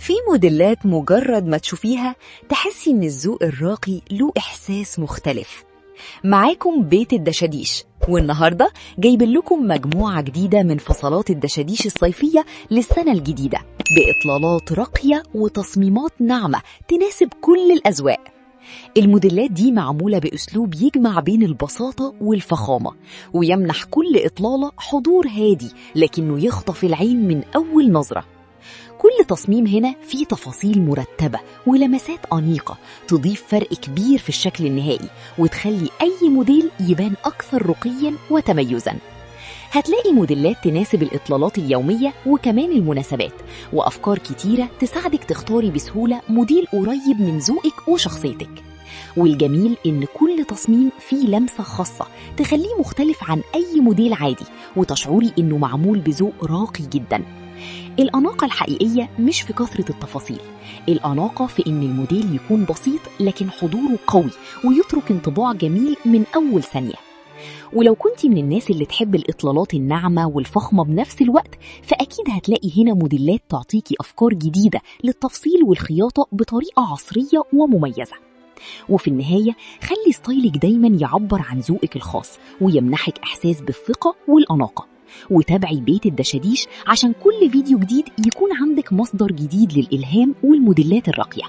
في موديلات مجرد ما تشوفيها تحسي إن الذوق الراقي له إحساس مختلف. معاكم بيت الدشاديش، والنهاردة جايبين لكم مجموعة جديدة من فصلات الدشاديش الصيفية للسنة الجديدة بإطلالات راقية وتصميمات ناعمة تناسب كل الأذواق. الموديلات دي معمولة بأسلوب يجمع بين البساطة والفخامة، ويمنح كل إطلالة حضور هادي لكنه يخطف العين من أول نظرة. كل تصميم هنا فيه تفاصيل مرتبة ولمسات أنيقة تضيف فرق كبير في الشكل النهائي وتخلي أي موديل يبان أكثر رقياً وتميزاً. هتلاقي موديلات تناسب الإطلالات اليومية وكمان المناسبات، وأفكار كتيرة تساعدك تختاري بسهولة موديل قريب من ذوقك وشخصيتك. والجميل إن كل تصميم فيه لمسة خاصة تخليه مختلف عن أي موديل عادي، وتشعري إنه معمول بذوق راقي جداً. الأناقة الحقيقية مش في كثرة التفاصيل، الأناقة في إن الموديل يكون بسيط لكن حضوره قوي ويترك انطباع جميل من أول ثانية. ولو كنتي من الناس اللي تحب الإطلالات الناعمة والفخمة بنفس الوقت، فأكيد هتلاقي هنا موديلات تعطيكي أفكار جديدة للتفصيل والخياطة بطريقة عصرية ومميزة. وفي النهاية خلي ستايلك دايما يعبر عن ذوقك الخاص ويمنحك إحساس بالثقة والأناقة. وتابعي بيت الدشاديش عشان كل فيديو جديد يكون عندك مصدر جديد للإلهام والموديلات الراقية.